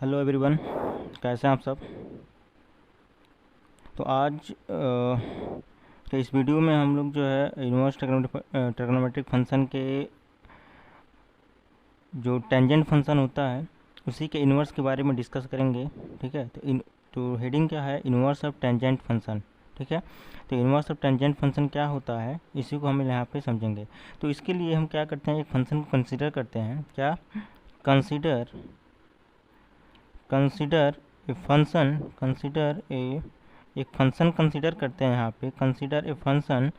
Hello everyone, कैसे हैं आप सब। तो आज के इस वीडियो में हम लोग जो है इनवर्स ट्रिग्नोमेट्रिक फंक्शन के जो टेंजेंट फंक्शन होता है उसी के इनवर्स के बारे में डिस्कस करेंगे। ठीक है, तो हेडिंग क्या है, इनवर्स ऑफ टेंजेंट फंक्शन। ठीक है, तो इनवर्स ऑफ टेंजेंट फंक्शन क्या होता है इसी को हम यहाँ पे समझेंगे। तो इसके लिए हम क्या करते हैं, एक फंक्शन को कंसीडर करते हैं। क्या कंसीडर ए फंक्शन, एक फंक्शन कंसीडर करते हैं यहाँ पे। कंसीडर ए फंक्शन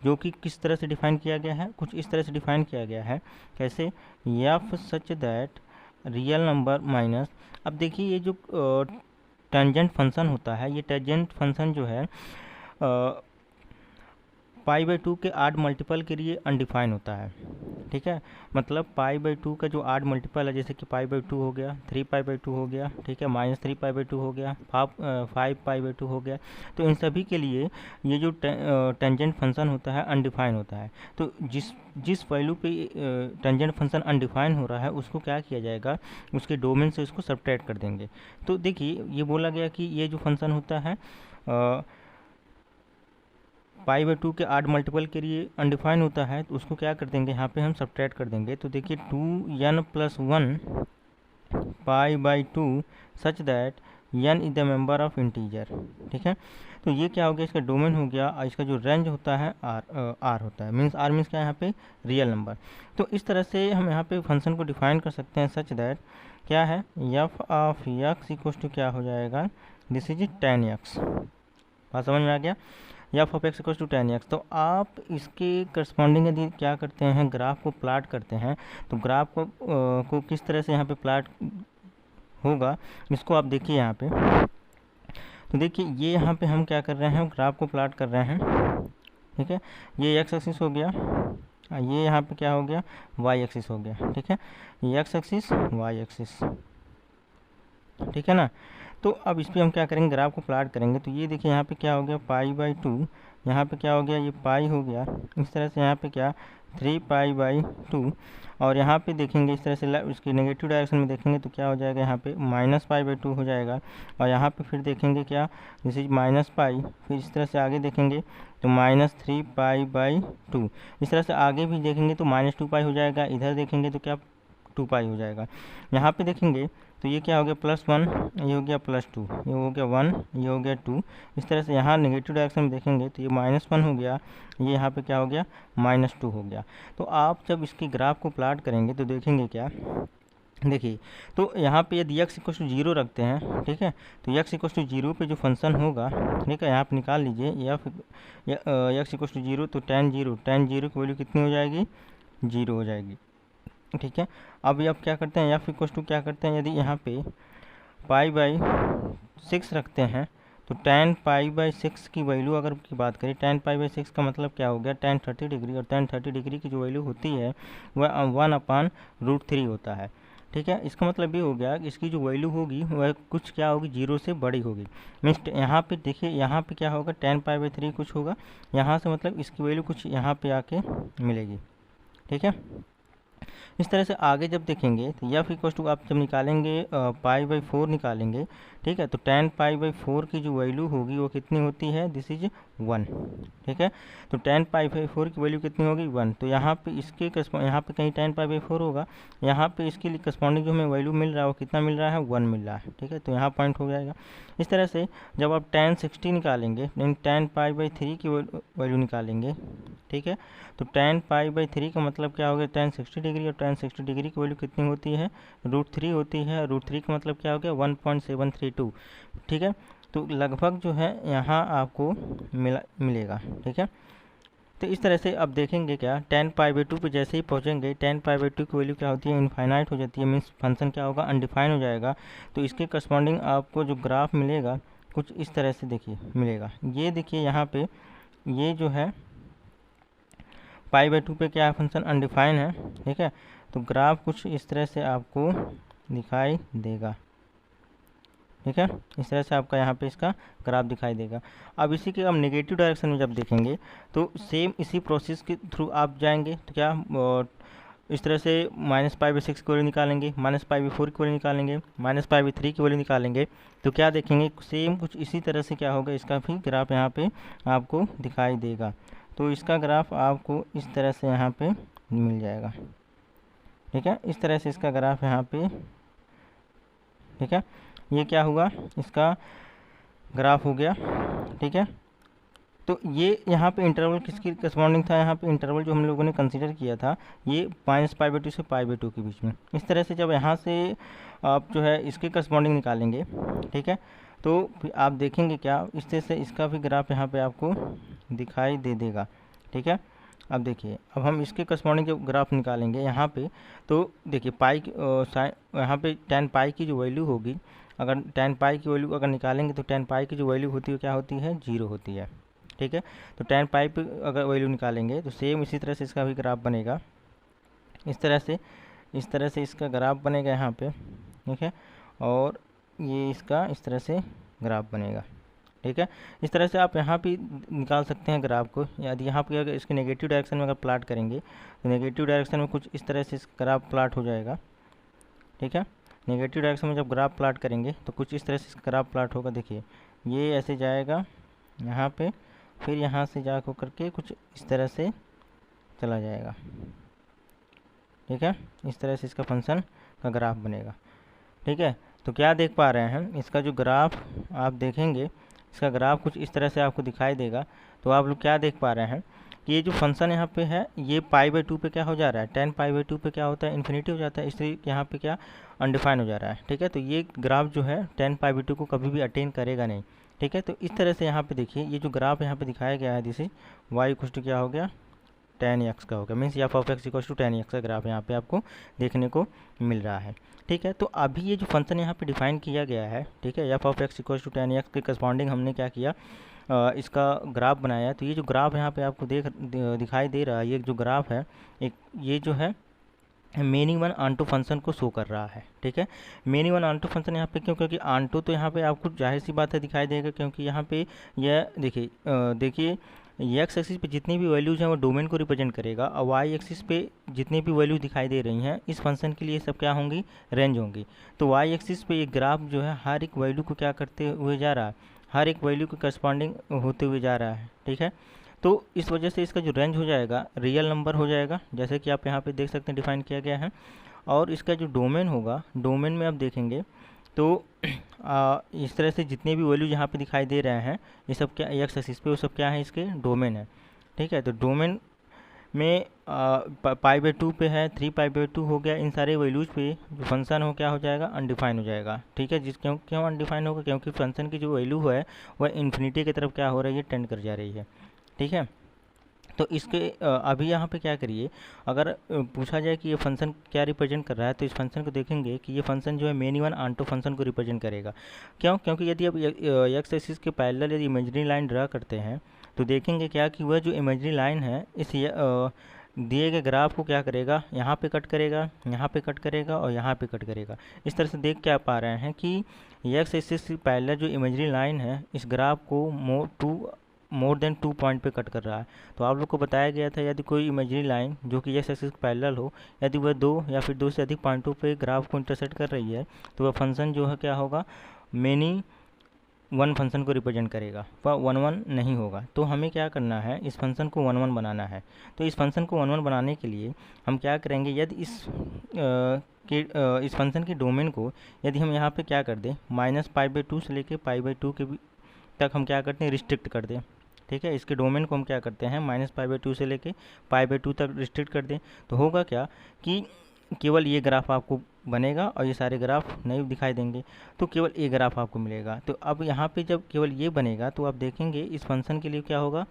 जो कि किस तरह से डिफाइन किया गया है, कुछ इस तरह से डिफाइन किया गया है। कैसे, F such that real number minus. अब देखिए ये जो टेंजेंट फंक्शन होता है, ये टेंजेंट फंक्शन जो है पाई बाई टू के आड मल्टीपल के लिए अनडिफाइन होता है। ठीक है, मतलब पाई बाई टू का जो आड मल्टीपल है, जैसे कि पाई बाई टू हो गया, 3 पाई बाई टू हो गया, ठीक है, -3 पाई बाई टू हो गया, 5 पाई बाई टू हो गया। तो इन सभी के लिए ये जो टेंजेंट फंक्शन होता है अनडिफाइन होता है। तो जिस वैल्यू पे टेंजेंट फंक्शन अनडिफाइन हो रहा है उसको क्या किया जाएगा, उसके डोमेन से उसको सब्ट्रैक्ट कर देंगे। तो देखिए ये बोला गया कि ये जो फंक्शन होता है पाई बाई टू के आड मल्टीपल के लिए अनडिफाइन होता है, तो उसको क्या कर देंगे, यहाँ पे हम सब्ट्रैक्ट कर देंगे। तो देखिए 2n+1 pi by two such that n is the member of integer. ठीक है, तो ये क्या हो गया, इसका डोमेन हो गया, और इसका जो रेंज होता है r होता है। मीन्स r मीन्स क्या है यहाँ पे, रियल नंबर। तो इस तरह से हम यहाँ पे फंक्शन को डिफाइन कर सकते हैं सच दैट क्या है, f of x equal to क्या हो जाएगा, दिस इज 10x। बात समझ में आ गया, F of X equal to 10x। तो आप इसके करस्पॉन्डिंग यदि क्या करते हैं, ग्राफ को प्लाट करते हैं, तो ग्राफ को किस तरह से यहाँ पे प्लाट होगा इसको आप देखिए यहाँ पे। तो देखिए ये यहाँ पे हम क्या कर रहे हैं, ग्राफ को प्लाट कर रहे हैं। ठीक है, ये एक्स एक्सिस हो गया, ये यहाँ पे क्या हो गया, वाई एक्सिस हो गया। ठीक है, ये एक्स एक्सिस वाई एक्सिस, ठीक है ना। तो अब इस पर हम क्या करेंगे, ग्राफ को प्लाट करेंगे। तो ये देखिए यहाँ पे क्या हो गया, पाई बाई टू, यहाँ पे क्या हो गया, ये पाई हो गया। इस तरह से यहाँ पे क्या 3 पाई बाई टू, और यहाँ पे देखेंगे इस तरह से उसकी नेगेटिव डायरेक्शन में देखेंगे तो क्या हो जाएगा, यहाँ पे -पाई/2 हो जाएगा। और यहाँ पे फिर देखेंगे क्या, जैसे -पाई, फिर इस तरह से आगे देखेंगे तो -3 पाई/2। इस तरह से आगे भी देखेंगे तो -2 पाई हो जाएगा। इधर देखेंगे तो क्या 2 पाई हो जाएगा। यहाँ पे देखेंगे तो ये क्या हो गया, +1, ये हो गया +2, ये हो गया 1, ये हो गया 2। इस तरह से यहाँ नेगेटिव डायरेक्शन में देखेंगे तो ये -1 हो गया, ये यहाँ पे क्या हो गया, -2 हो गया। तो आप जब इसकी ग्राफ को प्लाट करेंगे तो देखेंगे क्या, देखिए तो यहाँ पे यदि x इक्वल टू 0 रखते हैं, ठीक है, तो x इक्वल टू 0 पे जो फंक्शन होगा, ठीक है, यहाँ पे निकाल लीजिए x इक्वल टू 0, तो tan 0 की वैल्यू कितनी हो जाएगी, 0 हो जाएगी। ठीक है, अब ये आप क्या करते हैं, एफ इक्वल टू क्या करते हैं, यदि यहाँ पे पाई/6 रखते हैं तो tan पाई/6 की वैल्यू अगर की बात करें, tan पाई/6 का मतलब क्या हो गया, tan 30 डिग्री, और tan 30 डिग्री की जो वैल्यू होती है वह 1/√3 होता है। ठीक है, इसका मतलब ये हो गया कि इसकी जो वैल्यू होगी वह कुछ क्या होगी, 0 से बड़ी होगी। मीन्स यहाँ पे देखिए, यहाँ पे क्या होगा, tan पाई/3 कुछ होगा, यहाँ से मतलब इसकी वैल्यू कुछ यहाँ पे आके मिलेगी। ठीक है, इस तरह से आगे जब देखेंगे तो एफ इक्वल टू आप जब निकालेंगे पाई/4 निकालेंगे, ठीक है, तो tan पाई/4 की जो वैल्यू होगी वो कितनी होती है, दिस इज 1। ठीक है, तो tan पाई/4 की वैल्यू कितनी होगी, 1। तो यहाँ पे इसके यहाँ पे कहीं tan पाई/4 होगा, यहाँ पे इसके लिए करस्पॉन्डिंग जो हमें वैल्यू मिल रहा है वो कितना मिल रहा है, 1 मिल रहा है। ठीक है, तो यहाँ पॉइंट हो जाएगा। इस तरह से जब आप tan 60 निकालेंगे, tan पाई/3 की वैल्यू निकालेंगे, ठीक है, तो tan पाई/3 का मतलब क्या हो गया, tan 60 डिग्री, और tan 60 डिग्री की वैल्यू कितनी होती है, √3 होती है। √3 का मतलब क्या हो गया, 1.732। ठीक है, तो लगभग जो है यहाँ आपको मिलेगा। ठीक है, तो इस तरह से अब देखेंगे क्या, tan पाई/2 पे जैसे ही पहुँचेंगे, tan पाई/2 की वैल्यू क्या होती है, इनफाइनाइट हो जाती है। मीन्स फंक्शन क्या होगा, अनडिफाइन हो जाएगा। तो इसके करस्पॉन्डिंग आपको जो ग्राफ मिलेगा कुछ इस तरह से देखिए मिलेगा। ये देखिए यहाँ पे ये जो है पाई/2 पे क्या है, फंक्शन अनडिफाइन है। ठीक है, तो ग्राफ कुछ इस तरह से आपको दिखाई देगा। ठीक है, इस तरह से आपका यहाँ पे इसका ग्राफ दिखाई देगा। अब इसी के हम नेगेटिव डायरेक्शन में जब देखेंगे तो सेम इसी प्रोसेस के थ्रू आप जाएंगे, तो क्या इस तरह से -π/6 की वैल्यू निकालेंगे, -π/4 की वैल्यू निकालेंगे, -π/3 की वैल्यू निकालेंगे, तो क्या देखेंगे सेम कुछ इसी तरह से क्या होगा, इसका भी ग्राफ यहाँ पे आपको दिखाई देगा। तो इसका ग्राफ आपको इस तरह से यहाँ पे मिल जाएगा, ठीक है। इस तरह से इसका ग्राफ यहाँ पे, ठीक है, ये क्या हुआ, इसका ग्राफ हो गया, ठीक है। तो ये यहाँ पे इंटरवल किसकी करस्पॉन्डिंग था, यहाँ पे इंटरवल जो हम लोगों ने कंसीडर किया था ये -π/2 से π/2 के बीच में। इस तरह से जब यहाँ से आप जो है इसके करस्पॉन्डिंग निकालेंगे, ठीक है, तो फिर आप देखेंगे क्या, इस तरह से इसका भी ग्राफ यहाँ पे आपको दिखाई दे देगा, ठीक है। अब देखिए, अब हम इसके करस्पॉन्डिंग जब ग्राफ निकालेंगे यहाँ पे, तो देखिए पाई यहाँ पे tan पाई की जो वैल्यू होगी, अगर tan पाई की वैल्यू अगर निकालेंगे तो tan पाई की जो वैल्यू होती है क्या होती है, 0 होती है, ठीक है। तो tan पाई पे अगर वैल्यू निकालेंगे तो सेम इसी तरह से इसका भी ग्राफ बनेगा, इस तरह से इसका ग्राफ बनेगा यहाँ पे, ठीक है, और ये इसका इस तरह से ग्राफ बनेगा, ठीक है। इस तरह से आप यहाँ पे निकाल सकते हैं ग्राफ को। यदि यहाँ पे अगर इसके नेगेटिव डायरेक्शन में अगर प्लाट करेंगे तो नेगेटिव डायरेक्शन में कुछ इस तरह से इसका ग्राफ प्लाट हो जाएगा, ठीक है। नेगेटिव डायरेक्शन में जब ग्राफ प्लाट करेंगे तो कुछ इस तरह से इसका ग्राफ प्लाट होगा। देखिए ये ऐसे जाएगा यहाँ पे, फिर यहाँ से जा कर के कुछ इस तरह से चला जाएगा, ठीक है। इस तरह से इसका फंक्शन का ग्राफ बनेगा, ठीक है। तो क्या देख पा रहे हैं, इसका जो ग्राफ आप देखेंगे, इसका ग्राफ कुछ इस तरह से आपको दिखाई देगा। तो आप लोग क्या देख पा रहे हैं कि ये जो फंक्शन यहाँ पे है ये π/2 पे क्या हो जा रहा है, tan π/2 पे क्या होता है, इन्फिनिटी हो जाता है, इसलिए यहाँ पे क्या अनडिफाइन हो जा रहा है, ठीक है। तो ये ग्राफ जो है tan π/2 को कभी भी अटेन करेगा नहीं, ठीक है। तो इस तरह से यहाँ पे देखिए ये जो ग्राफ यहाँ पे दिखाया गया है, this is y equal to क्या हो गया, tan x का हो गया, means f(x) equal to tan x का ग्राफ यहाँ पे आपको देखने को मिल रहा है, ठीक है। तो अभी ये जो फंक्शन यहाँ पे डिफाइन किया गया है, ठीक है, f(x) equal to tan x के करस्पॉन्डिंग हमने क्या किया, इसका ग्राफ बनाया। तो ये जो ग्राफ यहाँ पे आपको दिखाई दे रहा है, ये जो ग्राफ है एक, ये जो है मेनी वन आंटो फंक्शन को शो कर रहा है, ठीक है। मेनी वन आंटो फंक्शन यहाँ पे क्यों, क्योंकि आंटो तो यहाँ पे आपको जाहिर सी बात है दिखाई देगा, क्योंकि यहाँ पे यह देखिए एक्स एक्सिस पे जितनी भी वैल्यूज हैं वो डोमेन को रिप्रेजेंट करेगा, और वाई एक्सिस पे जितनी भी वैल्यूज दिखाई दे रही हैं इस फंक्शन के लिए सब क्या होंगी, रेंज होंगी। तो वाई एक्सिस पे ये ग्राफ जो है हर एक वैल्यू को क्या करते हुए जा रहा है, हर एक वैल्यू के करस्पॉन्डिंग होते हुए जा रहा है, ठीक है। तो इस वजह से इसका जो रेंज हो जाएगा रियल नंबर हो जाएगा, जैसे कि आप यहाँ पे देख सकते हैं डिफाइन किया गया है। और इसका जो डोमेन होगा, डोमेन में आप देखेंगे तो इस तरह से जितने भी वैल्यू यहाँ पे दिखाई दे रहे हैं ये सब क्या एक्स एक्सिस पे, वो सब क्या है, इसके डोमेन है, ठीक है। तो डोमेन में π/2 पे है, 3π/2 हो गया, इन सारे वैल्यूज पे जो फंक्शन हो क्या हो जाएगा, अनडिफाइन हो जाएगा, ठीक है। क्यों अनडिफाइन होगा, क्योंकि फंक्शन की जो वैल्यू है वह इन्फिनिटी की तरफ क्या हो रही है, टेंड कर जा रही है, ठीक है। तो इसके अभी यहाँ पे क्या करिए, अगर पूछा जाए कि ये फंक्शन क्या रिप्रेजेंट कर रहा है, तो इस फंक्शन को देखेंगे कि ये फंक्शन जो है मेनी वन आंटो फंक्शन को रिप्रेजेंट करेगा। क्यों, क्योंकि यदि आप एक्स एक्सिस के पैरेलल यदि इमेजिनरी लाइन ड्रा करते हैं तो देखेंगे क्या कि वह जो इमेजिनरी लाइन है इस दिए गए ग्राफ को क्या करेगा, यहाँ पे कट करेगा, यहाँ पे कट करेगा और यहाँ पे कट करेगा। इस तरह से देख क्या पा रहे हैं कि एक्स एक्सिस की पैरेलल जो इमेजिनरी लाइन है इस ग्राफ को मोर देन 2 पॉइंट पे कट कर रहा है। तो आप लोग को बताया गया था यदि कोई इमेजिनरी लाइन जो कि एक्स एक्सिस पैरेलल हो, यदि वह 2 या फिर 2 से अधिक पॉइंटों पे ग्राफ को इंटरसेक्ट कर रही है तो वह फंक्शन जो है क्या होगा, मेनी वन फंक्शन को रिप्रेजेंट करेगा, वह 1 1 नहीं होगा। तो हमें क्या करना है, इस फंक्शन को 1 1 बनाना है। तो इस फंक्शन को 1 1 बनाने के लिए हम क्या करेंगे, यदि इस फंक्शन के डोमेन को यदि हम यहाँ पे क्या कर दें, -π/2 से लेके π/2 के तक हम क्या करते हैं, रिस्ट्रिक्ट कर दें, ठीक है। इसके डोमेन को हम क्या करते हैं, -π/2 से लेके π/2 तक रिस्ट्रिक्ट कर दें, तो होगा क्या कि केवल ये ग्राफ आपको बनेगा और ये सारे ग्राफ नहीं दिखाई देंगे, तो केवल ये ग्राफ आपको मिलेगा। तो अब यहाँ पे जब केवल ये बनेगा तो आप देखेंगे इस फंक्शन के लिए क्या होगा,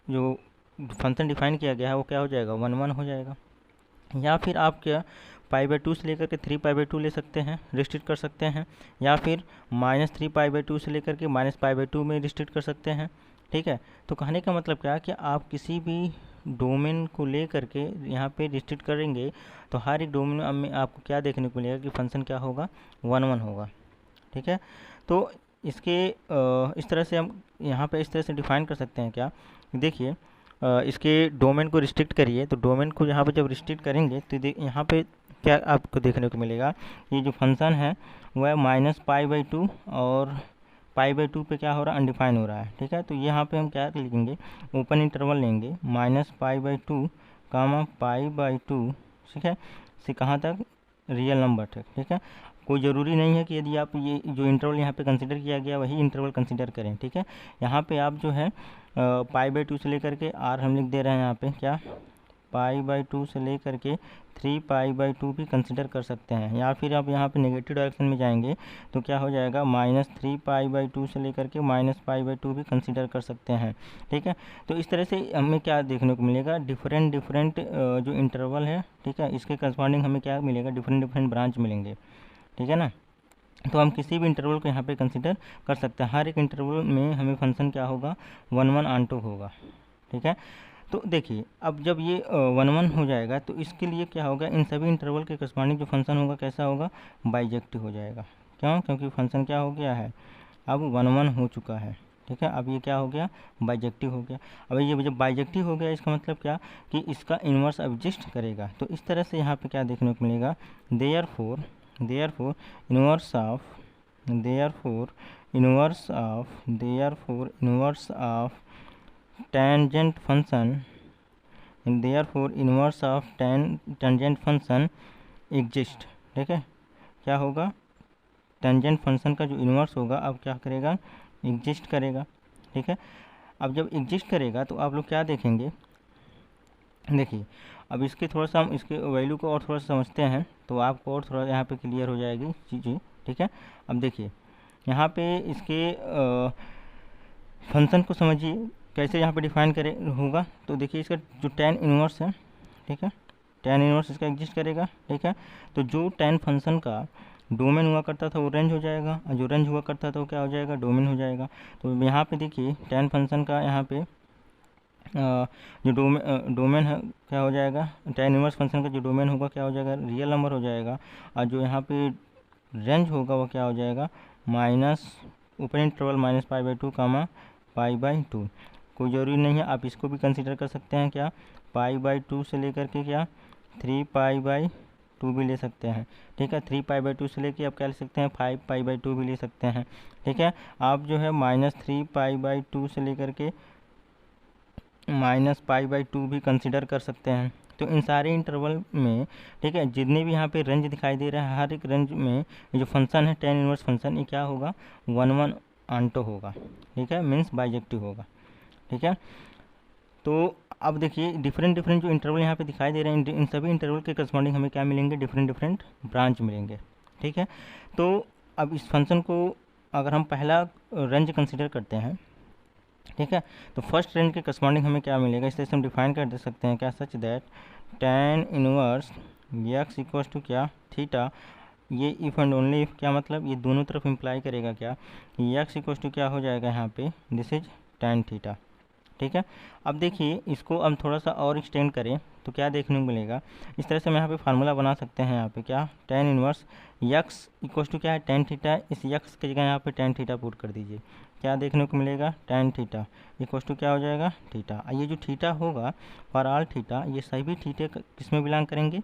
जो फंक्शन डिफाइन किया गया है वो क्या हो जाएगा, 1 1 हो जाएगा। या फिर आप क्या π/2 से लेकर के 3π/2 ले सकते हैं, रिस्ट्रिक्ट कर सकते हैं, या फिर -3π/2 से लेकर के -π/2 में रिस्ट्रिक्ट कर सकते हैं, ठीक है। तो कहने का मतलब क्या कि आप किसी भी डोमेन को ले करके यहाँ पे रिस्ट्रिक्ट करेंगे तो हर एक डोमेन में आपको क्या देखने को मिलेगा कि फंक्शन क्या होगा, 1 1 होगा, ठीक है। तो इसके इस तरह से हम यहाँ पे इस तरह से डिफाइन कर सकते हैं क्या, देखिए इसके डोमेन को रिस्ट्रिक्ट करिए, तो डोमेन को यहाँ पे जब रिस्ट्रिक्ट करेंगे तो यहाँ पे क्या आपको देखने को मिलेगा, ये जो फंक्शन है वह -π/2 और π/2 पे क्या हो रहा है, अनडिफाइन हो रहा है। ठीक है, तो यहाँ पे हम क्या लिखेंगे, ओपन इंटरवल लेंगे -π/2 π/2, ठीक है, से कहाँ तक, रियल नंबर तक। ठीक है, कोई ज़रूरी नहीं है कि यदि आप ये जो इंटरवल यहाँ पे कंसिडर किया गया वही इंटरवल कंसिडर करें। ठीक है, यहाँ पे आप जो है π/2 से लेकर के r हम लिख दे रहे हैं यहाँ पे क्या, π/2 से लेकर के 3π/2 भी कंसिडर कर सकते हैं, या फिर आप यहाँ पे नेगेटिव डायरेक्शन में जाएंगे तो क्या हो जाएगा, -3π/2 से लेकर के -π/2 भी कंसिडर कर सकते हैं। ठीक है, तो इस तरह से हमें क्या देखने को मिलेगा, डिफरेंट जो इंटरवल है, ठीक है, इसके करस्पॉन्डिंग हमें क्या मिलेगा, डिफरेंट ब्रांच मिलेंगे। ठीक है ना, तो हम किसी भी इंटरवल को यहाँ पे कंसिडर कर सकते हैं। हर एक इंटरवल में हमें फंक्शन क्या होगा, 1 ऑन टू होगा। ठीक है, तो देखिए अब जब ये 1 हो जाएगा तो इसके लिए क्या होगा, इन सभी इंटरवल के करस्पॉन्डिंग जो फंक्शन होगा कैसा होगा, बाइजेक्टिव हो जाएगा। क्यों, क्योंकि फंक्शन क्या हो गया है, अब 1 हो चुका है। ठीक है, अब ये क्या हो गया, बाइजेक्टिव हो गया। अब ये जब बाइजेक्टिव हो गया इसका मतलब क्या, कि इसका इन्वर्स एग्जिस्ट करेगा। तो इस तरह से यहाँ पे क्या देखने को मिलेगा, therefore inverse of tangent function exist। ठीक है, क्या होगा, टेंजेंट फंक्शन का जो इन्वर्स होगा अब क्या करेगा, एग्जिस्ट करेगा। ठीक है, अब जब एग्जिस्ट करेगा तो आप लोग क्या देखेंगे, देखिए अब इसके थोड़ा सा हम इसके वैल्यू को और थोड़ा सा समझते हैं तो आपको और थोड़ा यहाँ पे क्लियर हो जाएगी चीज़ें। ठीक है, अब देखिए यहाँ पे इसके फंक्शन को समझिए कैसे यहाँ पे डिफाइन करे होगा। तो देखिए इसका जो tan इन्वर्स है, ठीक है, tan इन्वर्स इसका एग्जिस्ट करेगा। ठीक है, तो जो tan फंक्शन का डोमेन हुआ करता था वो रेंज हो जाएगा, और जो रेंज हुआ करता था वो क्या हो जाएगा, डोमेन हो जाएगा। तो यहाँ पे देखिए tan फंक्शन का यहाँ पे जो डोमेन है क्या हो जाएगा, tan इनवर्स फंक्शन का जो डोमेन होगा क्या हो जाएगा, रियल नंबर हो जाएगा। और जो यहाँ पे रेंज होगा वो क्या हो जाएगा, ओपन इंटरवल -π/2 π/2। कोई ज़रूरी नहीं है, आप इसको भी कंसिडर कर सकते हैं क्या, π/2 से लेकर के क्या 3π/2 भी ले सकते हैं। ठीक है, 3π/2 से लेके आप क्या ले सकते हैं, 5π/2 भी ले सकते हैं। ठीक है, आप जो है -3π/2 से लेकर के -π/2 भी कंसिडर कर सकते हैं। तो इन सारे इंटरवल में, ठीक है, जितने भी यहाँ पे रेंज दिखाई दे रहा है हर एक रेंज में ये जो फंक्शन है tan इनवर्स फंक्शन, ये क्या होगा, 1 ऑन टू होगा। ठीक है, मीन्स बाइजेक्टिव होगा। ठीक है, तो अब देखिए डिफरेंट जो इंटरवल यहाँ पे दिखाई दे रहे हैं, इन सभी इंटरवल के करस्पॉन्डिंग हमें क्या मिलेंगे, डिफरेंट ब्रांच मिलेंगे। ठीक है, तो अब इस फंक्शन को अगर हम पहला रेंज कंसिडर करते हैं, ठीक है, तो फर्स्ट रेंज के करस्पॉन्डिंग हमें क्या मिलेगा, इस तरह से हम डिफाइन कर दे सकते हैं क्या, such that tan inverse x equals to क्या, थीटा। ये इफ़ एंड ओनली इफ़, क्या मतलब, ये दोनों तरफ इम्प्लाई करेगा क्या, x इक्वल्स टू क्या हो जाएगा यहाँ पे, दिस इज tan थीटा। ठीक है, अब देखिए इसको हम थोड़ा सा और एक्सटेंड करें तो क्या देखने को मिलेगा, इस तरह से हम यहाँ पे फार्मूला बना सकते हैं, यहाँ पे क्या, tan inverse x equals to क्या है, tan थीटा। इस x की जगह यहाँ पे tan थीटा पुट कर दीजिए, क्या देखने को मिलेगा, tan थीटा इक्वल्स टू क्या हो जाएगा, थीटा। ये जो थीटा होगा फॉर ऑल थीटा, ये सभी थीटे किस में बिलोंग करेंगे,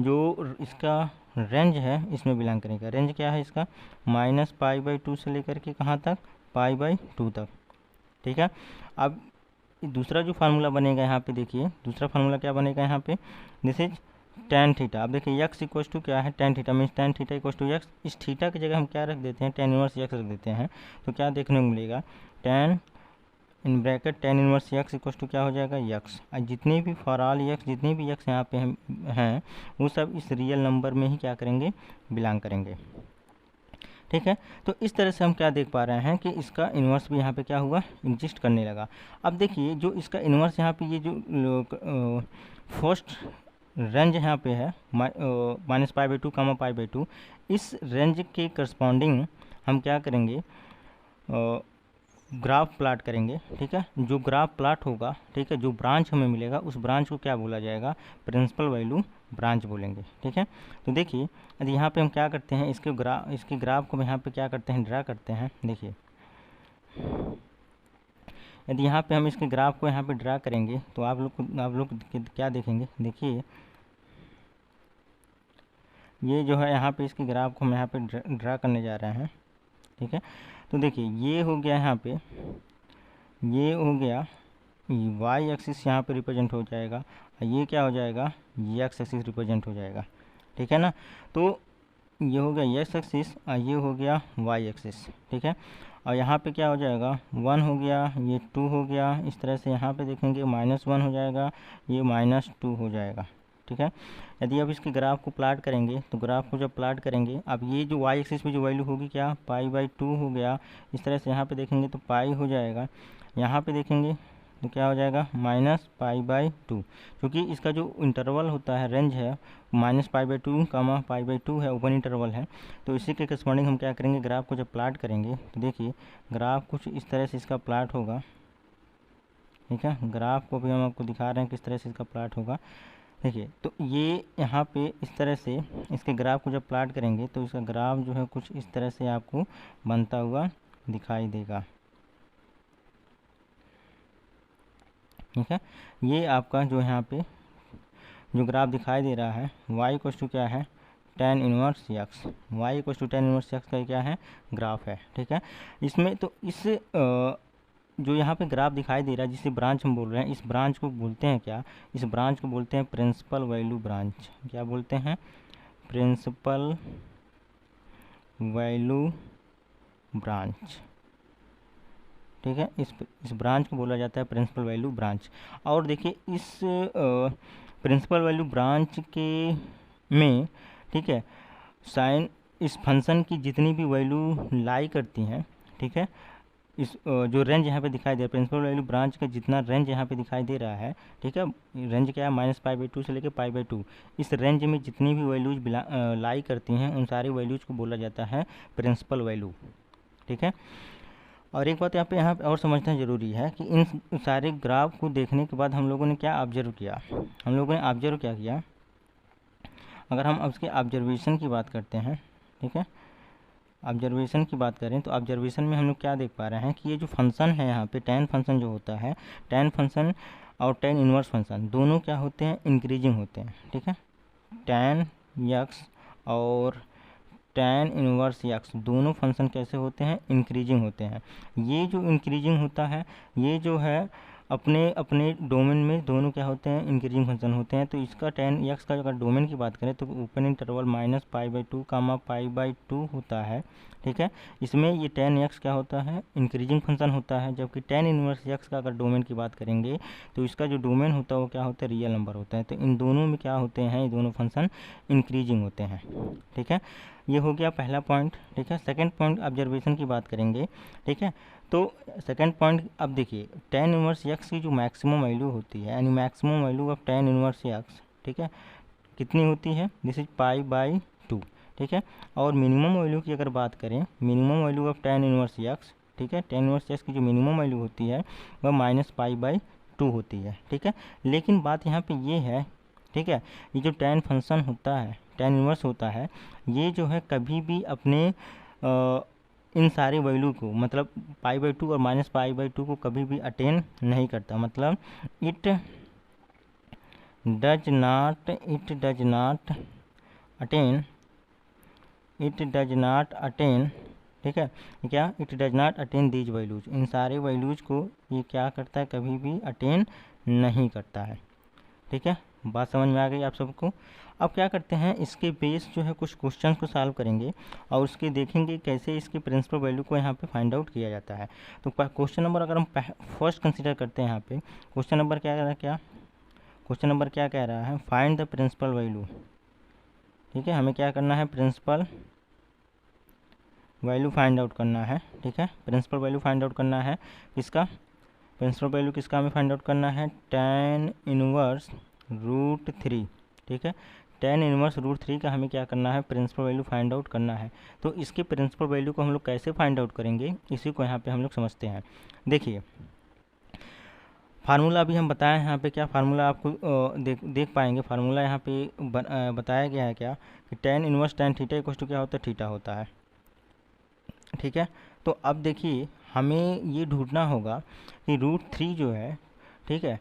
जो इसका रेंज है इसमें बिलोंग करेगा। रेंज क्या है इसका, -π/2 से लेकर के कहाँ तक, π/2 तक। ठीक है, अब दूसरा जो फार्मूला बनेगा यहाँ पे, देखिए दूसरा फार्मूला क्या बनेगा यहाँ पे, दिस इज tan थीटा। अब देखिए x इक्वल्स टू क्या है, tan theta, means tan theta equals to x। इस थीटा की जगह हम क्या रख देते हैं, tan इनवर्स x रख देते हैं, तो क्या देखने को मिलेगा, tan in bracket tan inverse x equals to क्या हो जाएगा, x। और जितने भी फॉर ऑल x, जितने भी x यहाँ पे हैं वो सब इस रियल नंबर में ही क्या करेंगे, बिलोंग करेंगे। ठीक है, तो इस तरह से हम क्या देख पा रहे हैं कि इसका इन्वर्स भी यहाँ पे क्या हुआ, एग्जिस्ट करने लगा। अब देखिए जो इसका इन्वर्स यहाँ पे ये जो फर्स्ट रेंज यहाँ पे है -π/2 π/2, इस रेंज के करस्पॉन्डिंग हम क्या करेंगे, ग्राफ प्लाट करेंगे। ठीक है, जो ग्राफ प्लाट होगा, ठीक है, जो ब्रांच हमें मिलेगा उस ब्रांच को क्या बोला जाएगा, प्रिंसिपल वैल्यू ब्रांच बोलेंगे। ठीक है, तो देखिए यदि यहाँ पे हम क्या करते हैं, इसके ग्राफ को यहाँ पे क्या करते हैं, ड्रा करते हैं। देखिए यदि यहाँ पे हम इसके ग्राफ को यहाँ पे ड्रा करेंगे तो आप लोग क्या देखेंगे, देखिए ये जो है यहाँ पे इसके ग्राफ को हम यहाँ पे ड्रा करने जा रहे हैं, ठीक है। तो देखिए ये हो गया यहाँ पे, ये हो गया y एक्सिस यहाँ पे रिप्रेजेंट हो जाएगा, और ये क्या हो जाएगा, x एक्सिस रिप्रेजेंट हो जाएगा, ठीक है ना। तो ये हो गया x एक्सिस और ये हो गया y एक्सिस, ठीक है। और यहाँ पे क्या हो जाएगा, 1 हो गया, ये 2 हो गया, इस तरह से यहाँ पे देखेंगे -1 हो जाएगा, ये -2 हो जाएगा, ठीक है। यदि अब इसके ग्राफ को प्लाट करेंगे तो ग्राफ को जब प्लाट करेंगे, अब ये जो y एक्सिस पे जो वैल्यू होगी क्या, π/2 हो गया, इस तरह से यहाँ पे देखेंगे तो पाई हो जाएगा, यहाँ पे देखेंगे तो क्या हो जाएगा -π/2, क्योंकि इसका जो इंटरवल होता है, रेंज है -π/2, π/2 है, ओपन इंटरवल है। तो इसी के करस्पॉन्डिंग हम क्या करेंगे, ग्राफ को जब प्लाट करेंगे तो देखिए ग्राफ कुछ इस तरह से इसका प्लाट होगा, ठीक है। ग्राफ को भी हम आपको दिखा रहे हैं किस तरह से इसका प्लाट होगा, देखिए। तो ये यहाँ पे इस तरह से इसके ग्राफ को जब प्लाट करेंगे तो इसका ग्राफ जो है कुछ इस तरह से आपको बनता हुआ दिखाई देगा, ठीक है। ये आपका जो यहाँ पे जो ग्राफ दिखाई दे रहा है y इक्वल्स टू क्या है, tan inverse x, y equals to tan inverse x का क्या है, ग्राफ है, ठीक है। इसमें तो इस जो यहाँ पे ग्राफ दिखाई दे रहा है जिसे ब्रांच हम बोल रहे हैं, इस ब्रांच को बोलते हैं क्या, इस ब्रांच को बोलते हैं प्रिंसिपल वैल्यू ब्रांच। क्या बोलते हैं, प्रिंसिपल वैल्यू ब्रांच, ठीक है। इस ब्रांच को बोला जाता है प्रिंसिपल वैल्यू ब्रांच। और देखिए इस प्रिंसिपल वैल्यू ब्रांच के में, ठीक है, साइन इस फंक्शन की जितनी भी वैल्यू लाई करती हैं, ठीक है, इस जो रेंज यहाँ पे दिखाई दे रहा है, प्रिंसिपल वैल्यू ब्रांच का जितना रेंज यहाँ पे दिखाई दे रहा है, ठीक है, रेंज क्या है -π/2 से लेकर π/2, इस रेंज में जितनी भी वैल्यूज लाई करती हैं उन सारी वैल्यूज को बोला जाता है प्रिंसिपल वैल्यू, ठीक है। और एक बात यहाँ पे और समझना ज़रूरी है कि इन सारे ग्राफ को देखने के बाद हम लोगों ने क्या ऑब्जर्व किया, हम लोगों ने ऑब्जर्व क्या किया, अगर हम उसके ऑब्जर्वेशन की बात करते हैं, ठीक है, ऑब्जर्वेशन की बात करें तो ऑब्जर्वेशन में हम लोग क्या देख पा रहे हैं कि ये जो फंक्शन है यहाँ पे tan फंक्शन जो होता है, tan फंक्शन और tan इनवर्स फंक्शन दोनों क्या होते हैं, इंक्रीजिंग होते हैं, ठीक है। tan x और tan इनवर्स x दोनों फंक्शन कैसे होते हैं, इंक्रीजिंग होते हैं। ये जो इंक्रीजिंग होता है, ये जो है अपने अपने डोमेन में दोनों क्या होते हैं, इंक्रीजिंग फंक्शन होते हैं। तो इसका tan x का अगर डोमेन की बात करें तो ओपन इंटरवल -π/2 π/2 होता है, ठीक है। इसमें ये tan x क्या होता है, इंक्रीजिंग फंक्शन होता है, जबकि tan इनवर्स x का अगर डोमेन की बात करेंगे तो इसका जो डोमेन होता है वो क्या होता है, रियल नंबर होता है। तो इन दोनों में क्या होते हैं, ये दोनों फंक्शन इंक्रीजिंग होते हैं, ठीक है। ये हो गया पहला पॉइंट, ठीक है। सेकंड पॉइंट ऑब्जर्वेशन की बात करेंगे, ठीक है। तो सेकंड पॉइंट अब देखिए tan इनवर्स x की जो मैक्सिमम वैल्यू होती है, यानी maximum value of tan inverse x, ठीक है, कितनी होती है, दिस इज π/2, ठीक है। और मिनिमम वैल्यू की अगर बात करें, minimum value of tan inverse x, ठीक है, tan इनवर्स x की जो मिनिमम वैल्यू होती है वह -π/2 होती है, ठीक है। लेकिन बात यहाँ पे ये है, ठीक है, ये जो tan फंक्शन होता है, tan इनवर्स होता है, ये जो है कभी भी अपने इन सारी वैल्यू को, मतलब π/2 और -π/2 को कभी भी अटेन नहीं करता, मतलब इट डज नॉट अटेन, ठीक है, क्या, it does not attain these values, इन सारे वैल्यूज को ये क्या करता है, कभी भी अटेन नहीं करता है, ठीक है। बात समझ में आ गई आप सबको। अब क्या करते हैं, इसके बेस जो है कुछ क्वेश्चन को सॉल्व करेंगे और उसके देखेंगे कैसे इसके प्रिंसिपल वैल्यू को यहाँ पे फाइंड आउट किया जाता है। तो क्वेश्चन नंबर अगर हम फर्स्ट कंसीडर करते हैं यहाँ पे, क्वेश्चन नंबर क्या कह रहा है, क्वेश्चन नंबर क्या कह रहा है, फाइंड द प्रिंसिपल वैल्यू, ठीक है। हमें क्या करना है, प्रिंसिपल वैल्यू फाइंड आउट करना है, ठीक है। प्रिंसिपल वैल्यू फाइंड आउट करना है किसका, प्रिंसिपल वैल्यू किसका हमें फाइंड आउट करना है, tan इनवर्स √3, ठीक है। tan इनवर्स √3 का हमें क्या करना है, प्रिंसिपल वैल्यू फाइंड आउट करना है। तो इसके प्रिंसिपल वैल्यू को हम लोग कैसे फाइंड आउट करेंगे, इसी को यहाँ पे हम लोग समझते हैं। देखिए फार्मूला अभी हम बताएं, यहाँ पे क्या फार्मूला आपको देख पाएंगे, फार्मूला यहाँ पे बताया गया है क्या, कि tan inverse tan theta equal to क्या होता है, थीटा होता है, ठीक है। तो अब देखिए हमें ये ढूंढना होगा कि √3 जो है, ठीक है,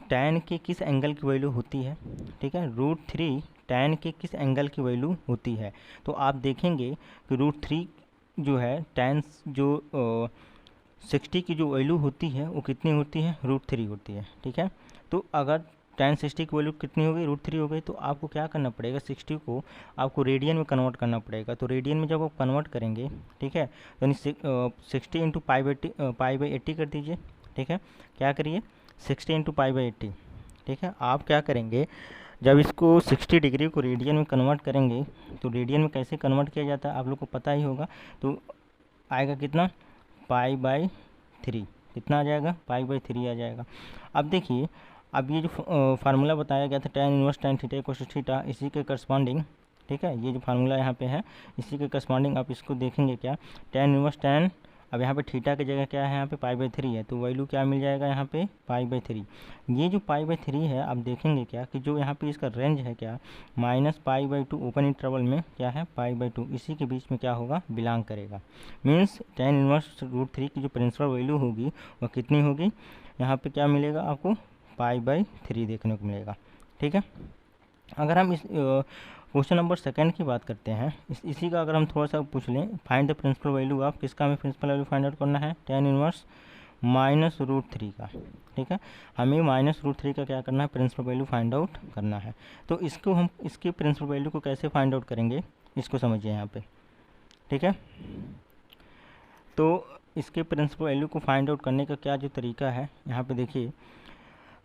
tan के किस एंगल की वैल्यू होती है। ठीक है, √3 tan के किस एंगल की वैल्यू होती है। तो आप देखेंगे कि √3 जो है tan जो 60 की जो वैल्यू होती है वो कितनी होती है, √3 होती है। ठीक है, तो अगर tan 60 की वैल्यू कितनी हो गई, √3 हो गई, तो आपको क्या करना पड़ेगा, 60 को आपको रेडियन में कन्वर्ट करना पड़ेगा। तो रेडियन में जब आप कन्वर्ट करेंगे, ठीक है, तो 60 इंटू पाई बाई 80 कर दीजिए। ठीक है, क्या करिए, 60 इंटू पाई बाई 80। ठीक है, आप क्या करेंगे, जब इसको 60 डिग्री को रेडियन में कन्वर्ट करेंगे, तो रेडियन में कैसे कन्वर्ट किया जाता है आप लोग को पता ही होगा। तो आएगा कितना, पाई/3। कितना आ जाएगा, पाई/3 आ जाएगा। अब देखिए, अब ये जो फार्मूला बताया गया था tan inverse tan theta equal to theta, इसी के करस्पॉन्डिंग, ठीक है, ये जो फार्मूला यहाँ पे है इसी के करस्पॉन्डिंग आप इसको देखेंगे क्या, tan इनवर्स tan, अब यहाँ पे थीटा की जगह क्या है, यहाँ पे पाई/3 है, तो वैल्यू क्या मिल जाएगा यहाँ पे, पाई/3। ये जो पाई/3 है आप देखेंगे क्या कि जो यहाँ पे इसका रेंज है क्या, -पाई/2 ओपन इंटरवल में क्या है, पाई/2, इसी के बीच में क्या होगा, बिलोंग करेगा। मीन्स tan इनवर्स √3 की जो प्रिंसिपल वैल्यू होगी वह कितनी होगी, यहाँ पे क्या मिलेगा आपको, पाई/3 देखने को मिलेगा। ठीक है, अगर हम इस क्वेश्चन नंबर सेकंड की बात करते हैं, इसी का अगर हम थोड़ा सा पूछ लें, find the principal value of, किसका हमें प्रिंसिपल वैल्यू फाइंड आउट करना है, tan इनवर्स -√3 का। ठीक है, हमें -√3 का क्या करना है, प्रिंसिपल वैल्यू फाइंड आउट करना है। तो इसको हम इसके प्रिंसिपल वैल्यू को कैसे फाइंड आउट करेंगे, इसको समझिए यहाँ पे। ठीक है, तो इसके प्रिंसिपल वैल्यू को फाइंड आउट करने का क्या जो तरीका है, यहाँ पे देखिए,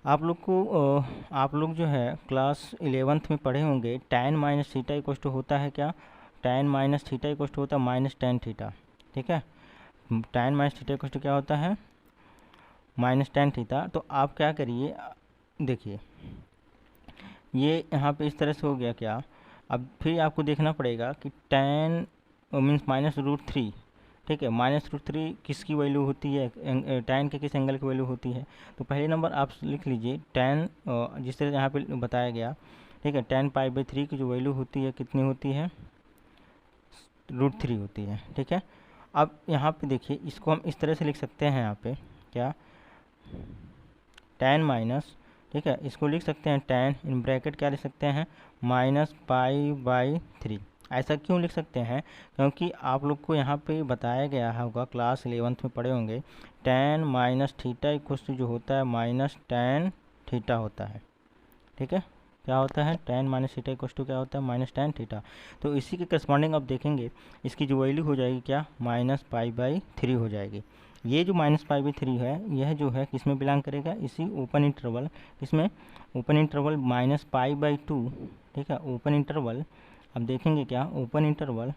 आप लोग जो है क्लास 11th में पढ़े होंगे, tan minus theta equal to होता है क्या, tan minus theta equal to होता है -tan थीटा। ठीक है, tan minus theta equal to क्या होता है, -tan थीटा। तो आप क्या करिए, देखिए ये यहाँ पे इस तरह से हो गया क्या, अब फिर आपको देखना पड़ेगा कि tan मीन्स -√3, ठीक है, -√3 किसकी वैल्यू होती है, tan के किस एंगल की वैल्यू होती है। तो पहले नंबर आप लिख लीजिए tan, जिस तरह यहाँ पे बताया गया, ठीक है, tan पाई/3 की जो वैल्यू होती है कितनी होती है, √3 होती है। ठीक है, अब यहाँ पे देखिए, इसको हम इस तरह से लिख सकते हैं, यहाँ पे क्या, tan माइनस, ठीक है, इसको लिख सकते हैं tan इन ब्रैकेट क्या लिख सकते हैं, -पाई/3। ऐसा क्यों लिख सकते हैं, क्योंकि आप लोग को यहाँ पे बताया गया होगा, क्लास 11th में पढ़े होंगे, tan माइनस थीटा इक्वल जो होता है -tan थीटा होता है। ठीक है, क्या होता है, tan माइनस थीटा इक्वल क्या होता है, -tan थीटा। तो इसी के करस्पॉन्डिंग आप देखेंगे, इसकी जो वैल्यू हो जाएगी क्या, -पाई/3 हो जाएगी। ये जो -पाई/3 है, यह जो है किस में बिलोंग करेगा, इसी ओपन इंटरवल, इसमें ओपन इंटरवल -पाई/2, ठीक है, ओपन इंटरवल, अब देखेंगे क्या, ओपन इंटरवल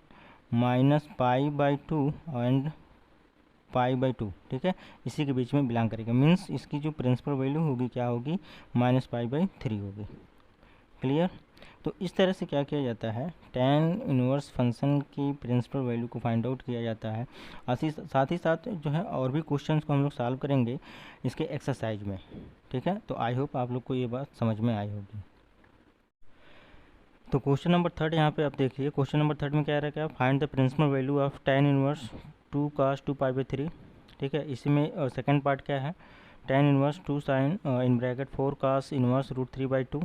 -पाई/2 एंड पाई/2, ठीक है, इसी के बीच में बिलोंग करेगा। मीन्स इसकी जो प्रिंसिपल वैल्यू होगी क्या होगी, -पाई/3 होगी। क्लियर। तो इस तरह से क्या किया जाता है, tan इनवर्स फंक्शन की प्रिंसिपल वैल्यू को फाइंड आउट किया जाता है। साथ ही साथ जो है और भी क्वेश्चंस को हम लोग सॉल्व करेंगे इसके एक्सरसाइज में। ठीक है, तो आई होप आप लोग को ये बात समझ में आई होगी। तो क्वेश्चन नंबर 3 यहाँ पे आप देखिए, क्वेश्चन नंबर 3 में क्या रहा है, क्या, find the principal value of tan inverse 2 cos 2 पाई/3। ठीक है, इसमें सेकंड पार्ट क्या है, tan inverse 2 sin in bracket 4 cos inverse √3/2।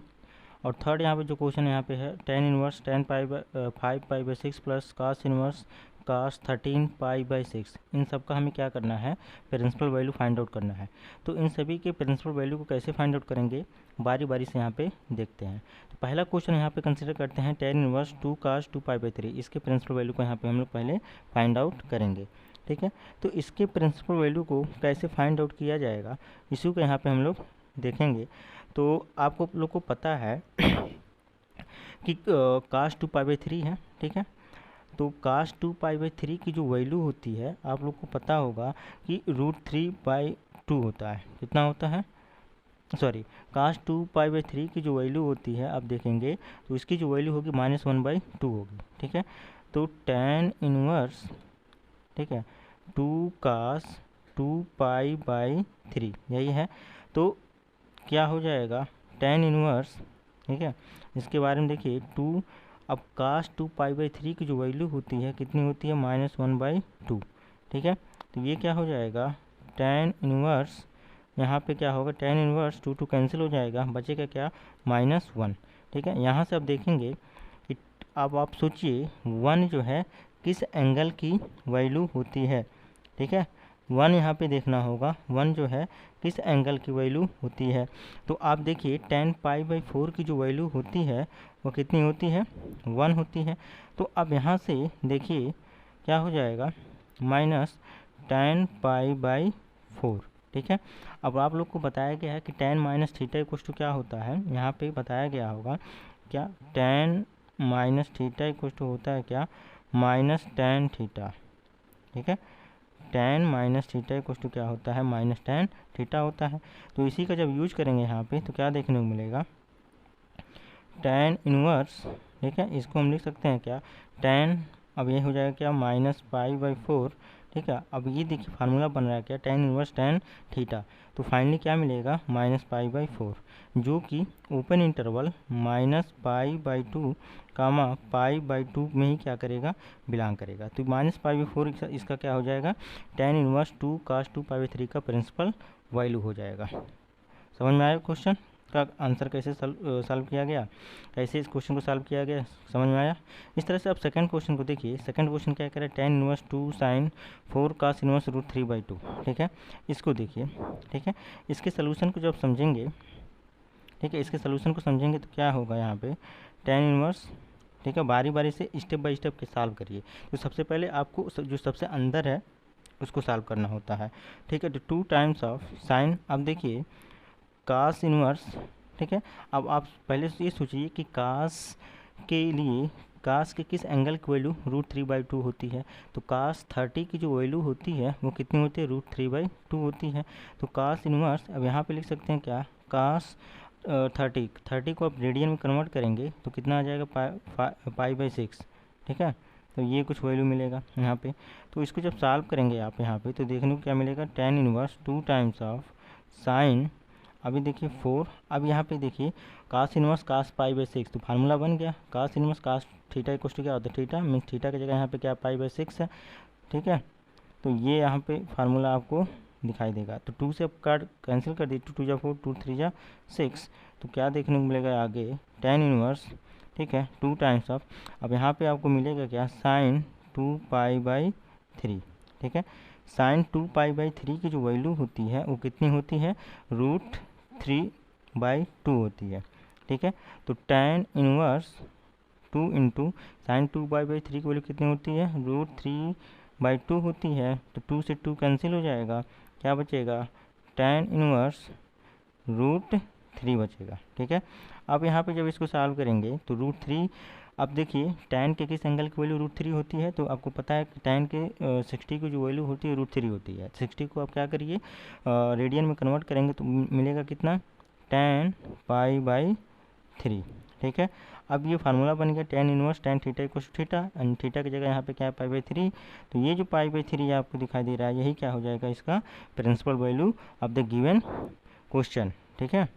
और थर्ड यहाँ पे जो क्वेश्चन यहाँ पे है, tan इनवर्स 5 पाई/6 प्लस cos इनवर्स cos 13 पाई/6। इन सब का हमें क्या करना है, प्रिंसिपल वैल्यू फाइंड आउट करना है। तो इन सभी के प्रिंसिपल वैल्यू को कैसे फाइंड आउट करेंगे, बारी बारी से यहाँ पे देखते हैं। तो पहला क्वेश्चन यहाँ पे कंसिडर करते हैं tan इनवर्स 2 cos 2 पाई/3। इसके प्रिंसिपल वैल्यू को यहाँ पे हम लोग पहले फाइंड आउट करेंगे। ठीक है, तो इसके प्रिंसिपल वैल्यू को कैसे फाइंड आउट किया जाएगा, इसी को यहाँ पे हम लोग देखेंगे। तो आपको लोग को पता है कि cos 2 पाई/3 है। ठीक है, तो cos 2 पाई/3 की जो वैल्यू होती है आप लोग को पता होगा कि √3/2 होता है। कितना होता है, सॉरी, cos 2 पाई/3 की जो वैल्यू होती है आप देखेंगे तो इसकी जो वैल्यू होगी -1/2 होगी। ठीक है, तो tan इनवर्स, ठीक है, 2 cos 2 पाई/3 यही है। तो क्या हो जाएगा, tan इनवर्स, ठीक है, इसके बारे में देखिए 2, अब cos 2 पाई/3 की जो वैल्यू होती है कितनी होती है, -1/2। ठीक है, तो ये क्या हो जाएगा, tan इनवर्स, यहाँ पे क्या होगा, tan इनवर्स 2 कैंसिल हो जाएगा, बचेगा क्या, -1। ठीक है, यहाँ से अब देखेंगे कि अब आप सोचिए 1 जो है किस एंगल की वैल्यू होती है। ठीक है, 1 यहाँ पे देखना होगा, 1 जो है किस एंगल की वैल्यू होती है। तो आप देखिए tan π/4 की जो वैल्यू होती है वो कितनी होती है, 1 होती है। तो अब यहाँ से देखिए क्या हो जाएगा, -tan π/4। ठीक है, अब आप लोग को बताया गया है कि tan minus theta equal to क्या होता है, यहाँ पे बताया गया होगा क्या, tan minus theta equal to होता है क्या, -tan थीटा। ठीक है, tan minus theta equal to क्या होता है, -tan थीटा होता है। तो इसी का जब यूज करेंगे यहाँ पे तो क्या देखने को मिलेगा, tan इनवर्स। ठीक है, इसको हम लिख सकते हैं क्या, tan, अब ये हो जाएगा क्या, -π/4। ठीक है, अब ये देखिए फार्मूला बन रहा है क्या, tan इनवर्स tan थीटा। तो फाइनली क्या मिलेगा, -π/4, जो कि ओपन इंटरवल -π/2 कामा π/2 में ही क्या करेगा, बिलोंग करेगा। तो -π/4 इसका क्या हो जाएगा, tan इनवर्स 2 cos 2π/3 का प्रिंसिपल वैल्यू हो जाएगा। समझ में आया क्वेश्चन का आंसर कैसे सॉल्व किया गया, कैसे इस क्वेश्चन को सॉल्व किया गया, समझ में आया। इस तरह से आप सेकंड क्वेश्चन को देखिए, सेकंड क्वेश्चन क्या कह रहा है, tan inverse 2 sin 4 cos inverse √3/2। ठीक है, इसको देखिए। ठीक है, इसके सोल्यूशन को जब समझेंगे, ठीक है, इसके सोल्यूशन को समझेंगे तो क्या होगा यहाँ पे, tan इनवर्स, ठीक है, बारी बारी से स्टेप बाय स्टेप के सॉल्व करिए। तो सबसे पहले आपको जो सबसे अंदर है उसको सॉल्व करना होता है। ठीक है, तो 2 टाइम्स ऑफ साइन, अब देखिए कास इनवर्स। ठीक है, अब आप पहले ये सोचिए कि कास के लिए, कास के किस एंगल की वैल्यू √3/2 होती है। तो कास 30 की जो वैल्यू होती है वो कितनी होती है, √3/2 होती है। तो कास इनवर्स, अब यहाँ पे लिख सकते हैं क्या, कास 30 को आप रेडियन में कन्वर्ट करेंगे तो कितना आ जाएगा, π/6। ठीक है, तो ये कुछ वैल्यू मिलेगा यहाँ पे। तो इसको जब सॉल्व करेंगे आप यहाँ पे तो देखने को क्या मिलेगा, tan inverse 2 times of sine, अभी देखिए 4, अब यहाँ पे देखिए कास इनवर्स कास π/6, तो फार्मूला बन गया, cos inverse cos theta equal to क्या होता है, थीटा मीन्स थीटा की जगह यहाँ पे क्या π/6 है। ठीक है, तो ये यहाँ पे फार्मूला आपको दिखाई देगा। तो 2 से अब कार्ड कैंसिल कर दी, 2 2 4, 2 3 6, तो क्या देखने को मिलेगा आगे, tan इनवर्स, ठीक है, 2 टाइम्स ऑफ, अब यहाँ पे आपको मिलेगा क्या, sin 2π/3। ठीक है, sin 2π/3 की जो वैल्यू होती है वो कितनी होती है, √3/2 होती है। ठीक है, तो tan इनवर्स 2 इंटू साइन 2π/3 की वैल्यू कितनी होती है, √3/2 होती है। तो 2 से 2 कैंसिल हो जाएगा, क्या बचेगा, tan इनवर्स √3 बचेगा। ठीक है, अब यहाँ पे जब इसको सॉल्व करेंगे तो √3, अब देखिए tan के किस एंगल की वैल्यू √3 होती है, तो आपको पता है कि tan के 60 की जो वैल्यू होती है √3 होती है। 60 को आप क्या करिए, रेडियन में कन्वर्ट करेंगे तो मिलेगा कितना, tan π/3। ठीक है, अब ये फार्मूला बन गया tan inverse tan theta equal to theta, and theta की जगह यहाँ पे क्या है, π/3। तो ये जो π/3 आपको दिखाई दे रहा है यही क्या हो जाएगा, इसका principal value of the given question. ठीक है,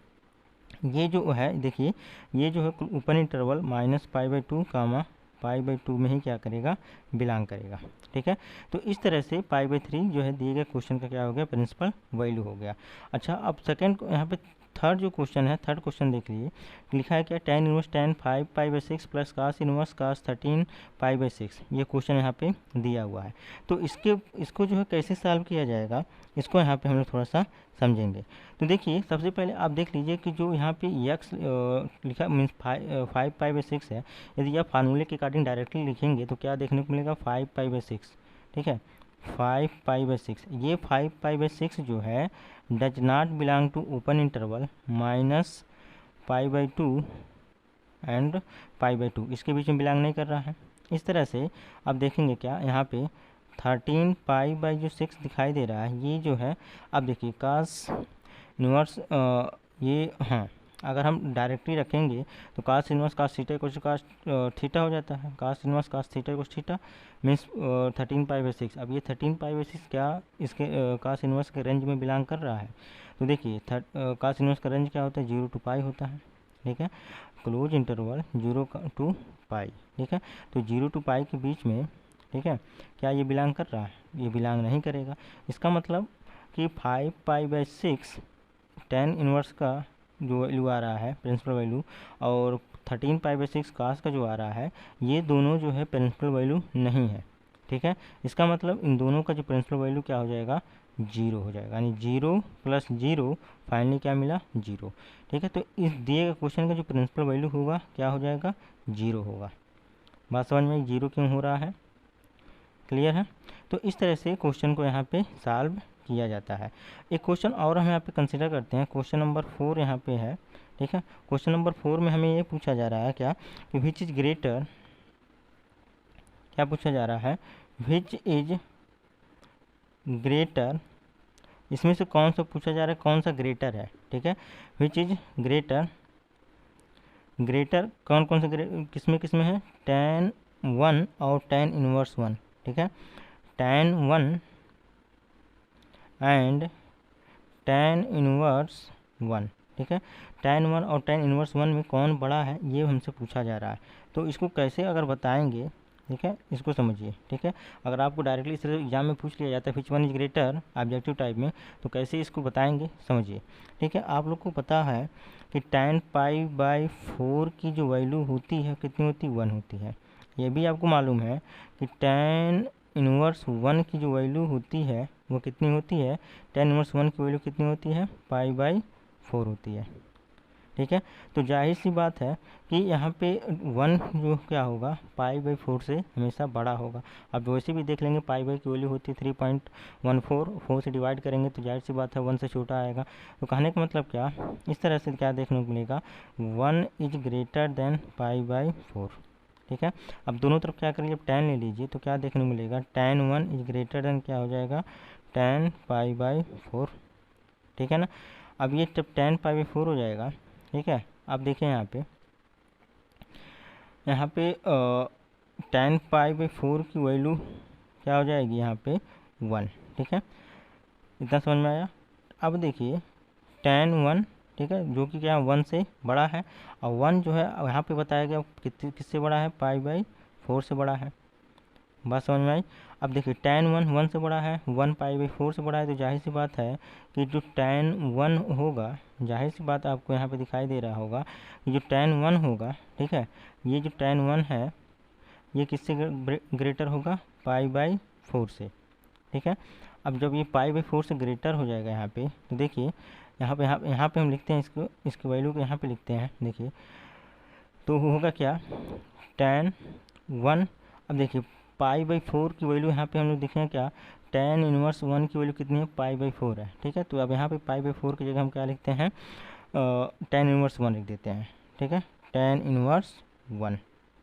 ये जो है देखिए, ये जो है ओपन इंटरवल -π/2 कामा π/2 में ही क्या करेगा, बिलोंग करेगा। ठीक है, तो इस तरह से π/3 जो है दिए गए क्वेश्चन का क्या हो गया, प्रिंसिपल वैल्यू हो गया। अच्छा, अब सेकंड यहाँ पे थर्ड जो क्वेश्चन है, थर्ड क्वेश्चन देख लीजिए, लिखा है क्या, tan inverse tan 5π/6 plus cos inverse cos 13π/6, ये क्वेश्चन यहाँ पे दिया हुआ है। तो इसको जो है कैसे सॉल्व किया जाएगा, इसको यहाँ पे हम लोग थोड़ा सा समझेंगे। तो देखिए सबसे पहले आप देख लीजिए कि जो यहाँ पे x लिखा मीन्स 5π/6 है, यदि आप फार्मूले के अकॉर्डिंग डायरेक्टली लिखेंगे तो क्या देखने को मिलेगा, 5π/6। ठीक है, 5π/6, ये 5π/6 जो है does not belong to open interval -π/2 and π/2, इसके बीच में बिलोंग नहीं कर रहा है। इस तरह से आप देखेंगे क्या, यहाँ पे 13π/6 दिखाई दे रहा है, ये जो है, अब देखिए कास इनवर्स ये, हाँ, अगर हम डायरेक्टली रखेंगे तो cos inverse cos theta equal to cos theta हो जाता है, cos inverse cos theta equal theta means 13π/6। अब ये 13π/6 क्या इसके कास इनवर्स के रेंज में बिलोंग कर रहा है। तो देखिए कास इनवर्स का रेंज क्या होता है, 0 to π होता है। ठीक है, क्लोज इंटरवल 0 to π। ठीक है, तो 0 to π के बीच में ठीक है, क्या ये बिलोंग कर रहा है? ये बिलोंग नहीं करेगा। इसका मतलब कि 5π/6 tan इनवर्स का जो वैल्यू आ रहा है प्रिंसिपल वैल्यू, और 13π/6 कास का जो आ रहा है, ये दोनों जो है प्रिंसिपल वैल्यू नहीं है। ठीक है, इसका मतलब इन दोनों का जो प्रिंसिपल वैल्यू क्या हो जाएगा? 0 हो जाएगा, यानी 0 + 0 फाइनली क्या मिला? 0। ठीक है, तो इस दिए गए क्वेश्चन का जो प्रिंसिपल वैल्यू होगा क्या हो जाएगा? 0 होगा। बात समझ में? 0 क्यों हो रहा है? क्लियर है? तो इस तरह से क्वेश्चन को यहाँ पे सॉल्व किया जाता है। एक क्वेश्चन और हम यहाँ पे कंसिडर करते हैं, क्वेश्चन नंबर 4 यहाँ पे है। ठीक है, क्वेश्चन नंबर 4 में हमें ये पूछा जा रहा है क्या कि विच इज ग्रेटर, क्या पूछा जा रहा है? विच इज ग्रेटर, इसमें से कौन सा पूछा जा रहा है, कौन सा ग्रेटर है? ठीक है, विच इज ग्रेटर, ग्रेटर कौन कौन से किसमें किसमें है? tan 1 और tan इनवर्स 1। ठीक है, tan 1 एंड tan इनवर्स 1। ठीक है, tan 1 और tan इनवर्स 1 में कौन बड़ा है, ये हमसे पूछा जा रहा है। तो इसको कैसे अगर बताएंगे, ठीक है, इसको समझिए। ठीक है, अगर आपको डायरेक्टली इस एग्जाम में पूछ लिया जाता है which one is greater objective type में, तो कैसे इसको बताएंगे समझिए। ठीक है, आप लोग को पता है कि tan π/4 की जो वैल्यू होती है कितनी होती है? 1 होती है। ये भी आपको मालूम है कि tan इनवर्स 1 की जो वैल्यू होती है वो कितनी होती है? tan इनवर्स 1 की वैल्यू कितनी होती है? π/4 होती है। ठीक है, तो जाहिर सी बात है कि यहाँ पे 1 जो क्या होगा? π/4 से हमेशा बड़ा होगा। अब वैसे भी देख लेंगे, π/, की वैल्यू होती है 3.14, 4 से डिवाइड करेंगे तो जाहिर सी बात है 1 से छोटा आएगा। तो कहने का मतलब क्या, इस तरह से क्या देखने को मिलेगा? 1 इज ग्रेटर देन π/4। ठीक है, अब दोनों तरफ क्या करिए? अब tan ले लीजिए, तो क्या देखने को मिलेगा? tan 1 इज ग्रेटर देन क्या हो जाएगा? tan π/4। ठीक है ना, अब ये जब tan π/4 हो जाएगा, ठीक है, अब देखिए यहाँ पे tan π/4 की वैल्यू क्या हो जाएगी? यहाँ पे 1। ठीक है, इतना समझ में आया? अब देखिए tan 1, ठीक है, जो कि क्या 1 से बड़ा है, और 1 जो है यहाँ पे बताया गया किससे बड़ा है? π/4 से बड़ा है। बात समझ में आई? अब देखिए tan 1 से बड़ा है, 1 π/4 से बड़ा है, तो जाहिर सी बात है कि जो tan 1 होगा, जाहिर सी बात आपको यहाँ पे दिखाई दे रहा होगा कि जो tan 1 होगा, ठीक है, ये जो tan 1 है ये किससे ग्रेटर होगा? π/4 से। ठीक है, अब जब ये π/4 से ग्रेटर हो जाएगा यहाँ पे, तो देखिए यहाँ पे हम लिखते हैं इसको, इसकी वैल्यू को यहाँ पे लिखते हैं। देखिए तो होगा क्या? tan 1, अब देखिए π/4 की वैल्यू यहाँ पे हम लोग देखें क्या? tan इनवर्स 1 की वैल्यू कितनी है? π/4 है। ठीक है, तो अब यहाँ पे π/4 की जगह हम क्या लिखते हैं? tan इनवर्स 1 लिख देते हैं। ठीक है, tan इनवर्स 1।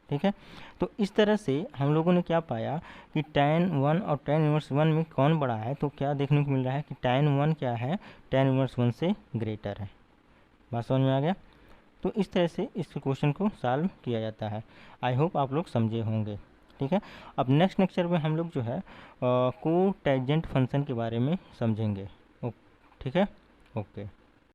ठीक है, तो इस तरह से हम लोगों ने क्या पाया कि tan 1 और tan इनवर्स 1 में कौन बड़ा है? तो क्या देखने को मिल रहा है कि tan 1 क्या है? tan इनवर्स 1 से ग्रेटर है। बात समझ में आ गया? तो इस तरह से इस क्वेश्चन को सॉल्व किया जाता है। आई होप आप लोग समझे होंगे। ठीक है, अब नेक्स्ट लेक्चर में हम लोग जो है कोटैंजेंट फंक्शन के बारे में समझेंगे। ठीक है, ओके।